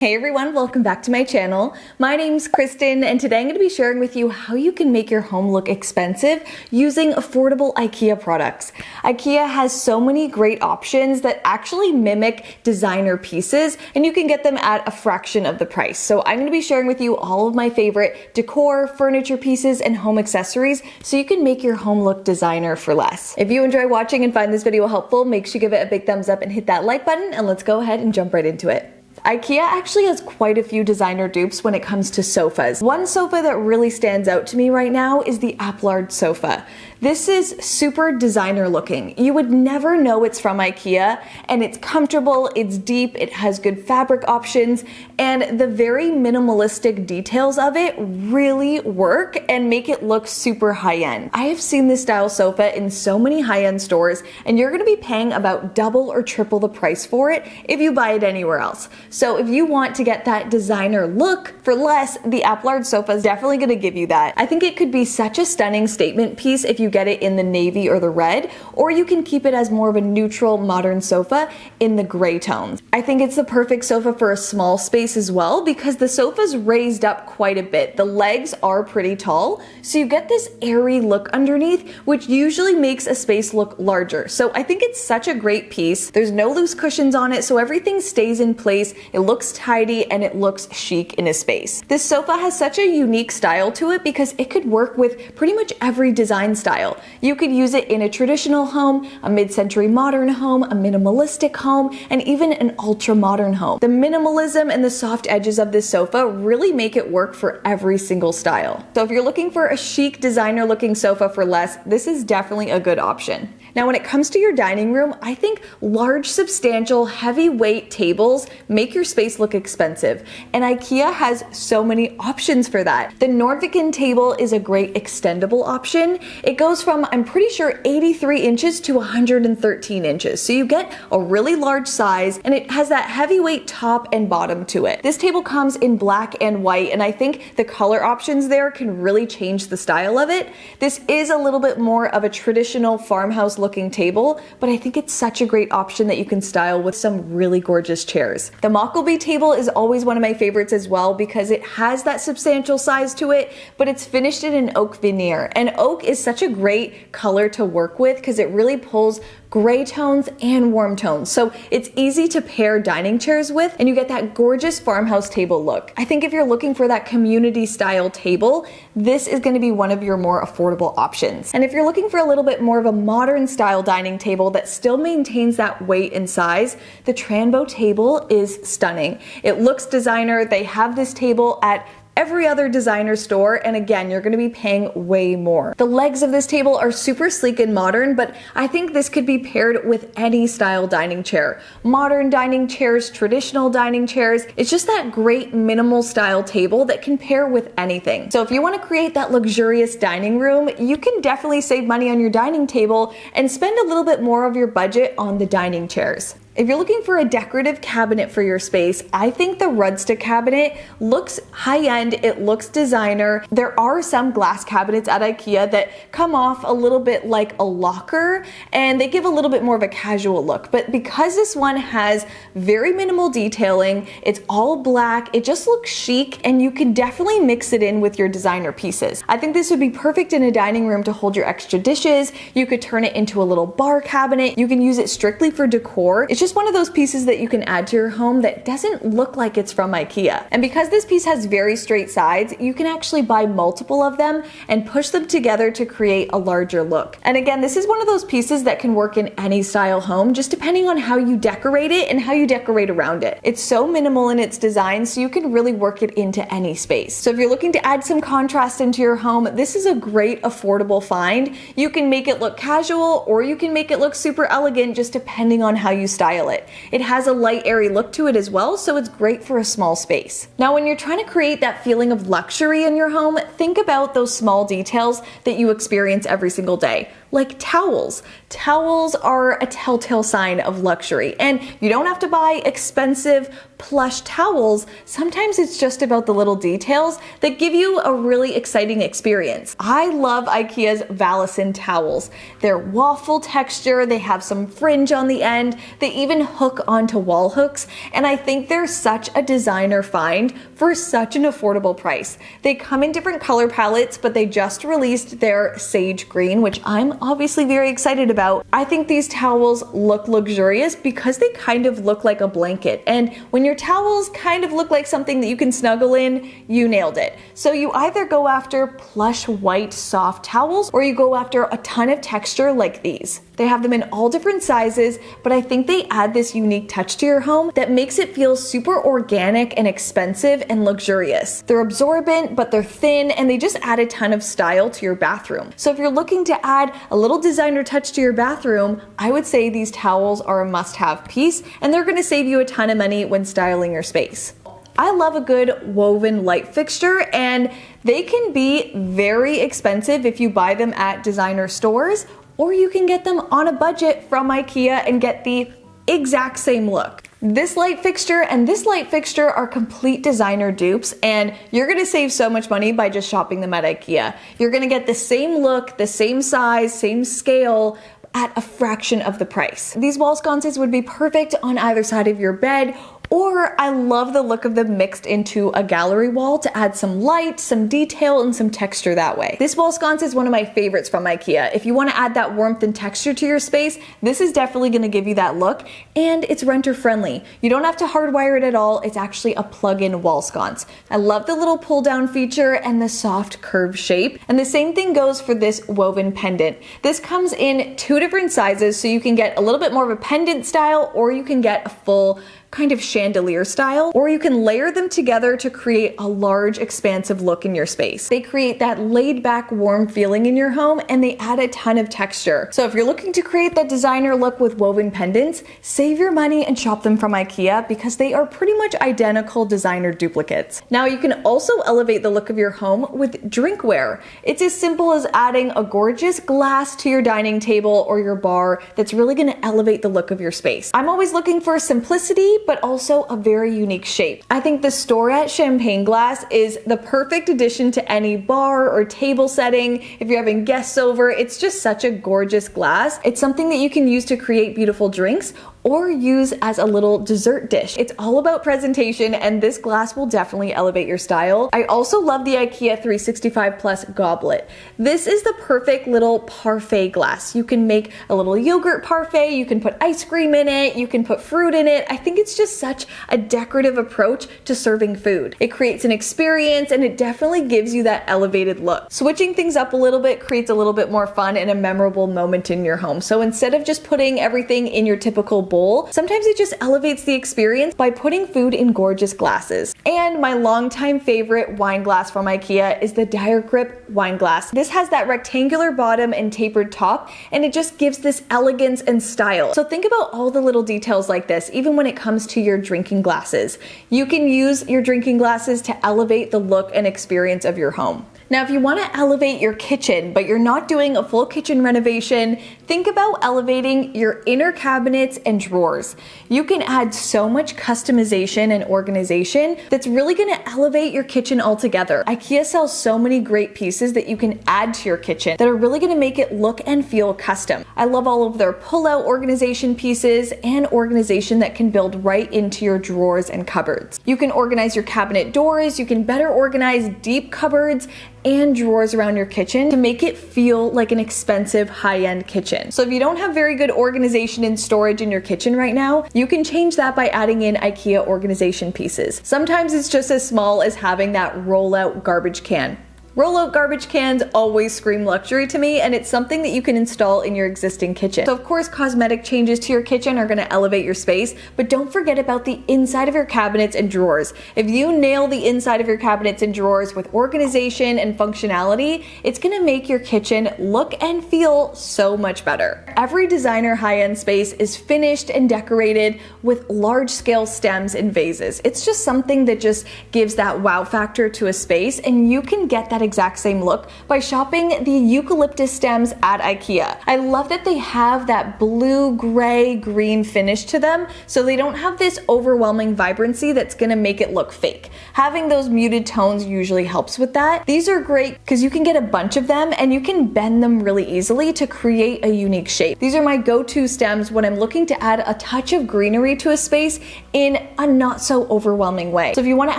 Hey everyone, welcome back to my channel. My name's Kristen and today I'm going to be sharing with you how you can make your home look expensive using affordable IKEA products. IKEA has so many great options that actually mimic designer pieces and you can get them at a fraction of the price. So I'm going to be sharing with you all of my favorite decor, furniture pieces, and home accessories so you can make your home look designer for less. If you enjoy watching and find this video helpful, make sure you give it a big thumbs up and hit that like button, and let's go ahead and jump right into it. IKEA actually has quite a few designer dupes when it comes to sofas. One sofa that really stands out to me right now is the Applard sofa. This is super designer looking. You would never know it's from IKEA, and it's comfortable, it's deep, it has good fabric options, and the very minimalistic details of it really work and make it look super high-end. I have seen this style sofa in so many high-end stores, and you're gonna be paying about double or triple the price for it if you buy it anywhere else. So if you want to get that designer look for less, the Applard sofa is definitely gonna give you that. I think it could be such a stunning statement piece if you get it in the navy or the red, or you can keep it as more of a neutral modern sofa in the gray tones. I think it's the perfect sofa for a small space as well because the sofa's raised up quite a bit. The legs are pretty tall, so you get this airy look underneath, which usually makes a space look larger. So I think it's such a great piece. There's no loose cushions on it, so everything stays in place. It looks tidy and it looks chic in a space. This sofa has such a unique style to it because it could work with pretty much every design style. You could use it in a traditional home, a mid-century modern home, a minimalistic home, and even an ultra-modern home. The minimalism and the soft edges of this sofa really make it work for every single style. So if you're looking for a chic designer looking sofa for less, this is definitely a good option. Now when it comes to your dining room, I think large, substantial, heavyweight tables make your space look expensive, and IKEA has so many options for that. The Norwegian table is a great extendable option. It goes from, I'm pretty sure, 83 inches to 113 inches, so you get a really large size, and it has that heavyweight top and bottom to it. This table comes in black and white, and I think the color options there can really change the style of it. This is a little bit more of a traditional farmhouse looking table, but I think it's such a great option that you can style with some really gorgeous chairs. The Mockleby table is always one of my favorites as well because it has that substantial size to it, but it's finished in an oak veneer, and oak is such a great color to work with because it really pulls gray tones and warm tones. So it's easy to pair dining chairs with, and you get that gorgeous farmhouse table look. I think if you're looking for that community style table, this is going to be one of your more affordable options. And if you're looking for a little bit more of a modern style dining table that still maintains that weight and size, the Tranbo table is stunning. It looks designer. They have this table at every other designer store, and again, you're going to be paying way more. The legs of this table are super sleek and modern, but I think this could be paired with any style dining chair. Modern dining chairs, traditional dining chairs. It's just that great minimal style table that can pair with anything. So if you want to create that luxurious dining room, you can definitely save money on your dining table and spend a little bit more of your budget on the dining chairs. If you're looking for a decorative cabinet for your space, I think the Rudsta cabinet looks high-end, it looks designer. There are some glass cabinets at IKEA that come off a little bit like a locker, and they give a little bit more of a casual look. But because this one has very minimal detailing, it's all black, it just looks chic, and you can definitely mix it in with your designer pieces. I think this would be perfect in a dining room to hold your extra dishes. You could turn it into a little bar cabinet. You can use it strictly for decor. It's just one of those pieces that you can add to your home that doesn't look like it's from IKEA. And because this piece has very straight sides, you can actually buy multiple of them and push them together to create a larger look. And again, this is one of those pieces that can work in any style home, just depending on how you decorate it and how you decorate around it. It's so minimal in its design, so you can really work it into any space. So if you're looking to add some contrast into your home, this is a great affordable find. You can make it look casual, or you can make it look super elegant, just depending on how you style it. It has a light, airy look to it as well, so it's great for a small space. Now, when you're trying to create that feeling of luxury in your home, think about those small details that you experience every single day. like towels. Towels are a telltale sign of luxury, and you don't have to buy expensive plush towels. Sometimes it's just about the little details that give you a really exciting experience. I love IKEA's Valison towels. They're waffle texture, they have some fringe on the end, they even hook onto wall hooks, and I think they're such a designer find for such an affordable price. They come in different color palettes, but they just released their sage green, which I'm obviously very excited about. I think these towels look luxurious because they kind of look like a blanket, and when your towels kind of look like something that you can snuggle in, you nailed it. So you either go after plush white soft towels or you go after a ton of texture like these. They have them in all different sizes, but I think they add this unique touch to your home that makes it feel super organic and expensive and luxurious. They're absorbent, but they're thin, and they just add a ton of style to your bathroom. So if you're looking to add a little designer touch to your bathroom, I would say these towels are a must-have piece, and they're gonna save you a ton of money when styling your space. I love a good woven light fixture, and they can be very expensive if you buy them at designer stores, or you can get them on a budget from IKEA and get the exact same look. This light fixture and this light fixture are complete designer dupes, and you're gonna save so much money by just shopping them at IKEA. You're gonna get the same look, the same size, same scale, at a fraction of the price. These wall sconces would be perfect on either side of your bed, or I love the look of them mixed into a gallery wall to add some light, some detail, and some texture that way. This wall sconce is one of my favorites from IKEA. If you want to add that warmth and texture to your space, this is definitely going to give you that look, and it's renter friendly. You don't have to hardwire it at all. It's actually a plug-in wall sconce. I love the little pull down feature and the soft curved shape, and the same thing goes for this woven pendant. This comes in 2 different sizes, so you can get a little bit more of a pendant style, or you can get a full kind of chandelier style, or you can layer them together to create a large expansive look in your space. They create that laid back warm feeling in your home, and they add a ton of texture. So if you're looking to create that designer look with woven pendants, save your money and shop them from IKEA because they are pretty much identical designer duplicates. Now you can also elevate the look of your home with drinkware. It's as simple as adding a gorgeous glass to your dining table or your bar that's really going to elevate the look of your space. I'm always looking for simplicity, but also a very unique shape. I think the Storette champagne glass is the perfect addition to any bar or table setting. If you're having guests over, it's just such a gorgeous glass. It's something that you can use to create beautiful drinks or use as a little dessert dish. It's all about presentation, and this glass will definitely elevate your style. I also love the IKEA 365 Plus goblet. This is the perfect little parfait glass. You can make a little yogurt parfait, you can put ice cream in it, you can put fruit in it. I think it's just such a decorative approach to serving food. It creates an experience, and it definitely gives you that elevated look. Switching things up a little bit creates a little bit more fun and a memorable moment in your home. So instead of just putting everything in your typical bowl, sometimes it just elevates the experience by putting food in gorgeous glasses. And my longtime favorite wine glass from IKEA is the Dire Grip wine glass. This has that rectangular bottom and tapered top, and it just gives this elegance and style. So think about all the little details like this, even when it comes to your drinking glasses. You can use your drinking glasses to elevate the look and experience of your home. Now, if you want to elevate your kitchen, but you're not doing a full kitchen renovation, think about elevating your inner cabinets and drawers. You can add so much customization and organization that's really going to elevate your kitchen altogether. IKEA sells so many great pieces that you can add to your kitchen that are really going to make it look and feel custom. I love all of their pull-out organization pieces and organization that can build right into your drawers and cupboards. You can organize your cabinet doors, you can better organize deep cupboards and drawers around your kitchen to make it feel like an expensive high-end kitchen. So if you don't have very good organization and storage in your kitchen right now, you can change that by adding in IKEA organization pieces. Sometimes it's just as small as having that roll-out garbage can. Roll-out garbage cans always scream luxury to me, and it's something that you can install in your existing kitchen. So of course, cosmetic changes to your kitchen are going to elevate your space, but don't forget about the inside of your cabinets and drawers. If you nail the inside of your cabinets and drawers with organization and functionality, it's going to make your kitchen look and feel so much better. Every designer high-end space is finished and decorated with large-scale stems and vases. It's just something that just gives that wow factor to a space, and you can get that that exact same look by shopping the eucalyptus stems at IKEA. I love that they have that blue, gray, green finish to them, so they don't have this overwhelming vibrancy that's gonna make it look fake. Having those muted tones usually helps with that. These are great because you can get a bunch of them and you can bend them really easily to create a unique shape. These are my go-to stems when I'm looking to add a touch of greenery to a space in a not so overwhelming way. So if you want to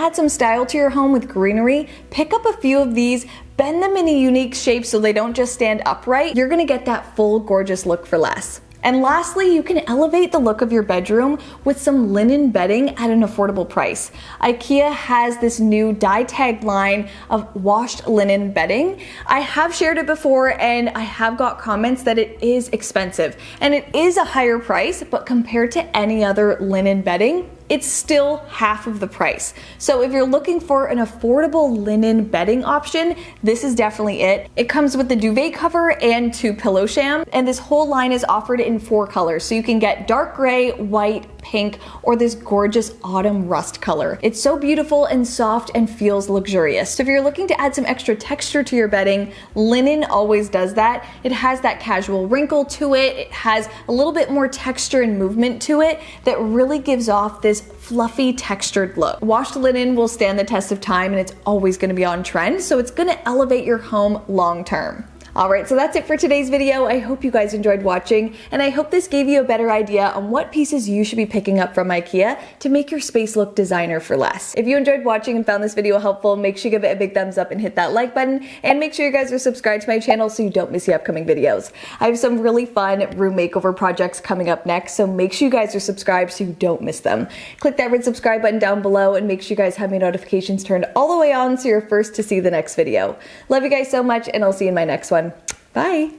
add some style to your home with greenery, pick up a few of these, bend them in a unique shape so they don't just stand upright. You're gonna get that full gorgeous look for less. And lastly, you can elevate the look of your bedroom with some linen bedding at an affordable price. IKEA has this new dye tag line of washed linen bedding. I have shared it before and I have got comments that it is expensive. And it is a higher price, but compared to any other linen bedding, it's still half of the price. So if you're looking for an affordable linen bedding option, this is definitely it. It comes with the duvet cover and 2 pillow shams, and this whole line is offered in 4 colors. So you can get dark gray, white, pink, or this gorgeous autumn rust color. It's so beautiful and soft and feels luxurious. So if you're looking to add some extra texture to your bedding, linen always does that. It has that casual wrinkle to it. It has a little bit more texture and movement to it that really gives off this fluffy textured look. Washed linen will stand the test of time and it's always gonna be on trend, so it's gonna elevate your home long term. Alright, so that's it for today's video. I hope you guys enjoyed watching, and I hope this gave you a better idea on what pieces you should be picking up from IKEA to make your space look designer for less. If you enjoyed watching and found this video helpful, make sure you give it a big thumbs up and hit that like button, and make sure you guys are subscribed to my channel so you don't miss the upcoming videos. I have some really fun room makeover projects coming up next, so make sure you guys are subscribed so you don't miss them. Click that red subscribe button down below and make sure you guys have my notifications turned all the way on so you're first to see the next video. Love you guys so much, and I'll see you in my next one. Bye!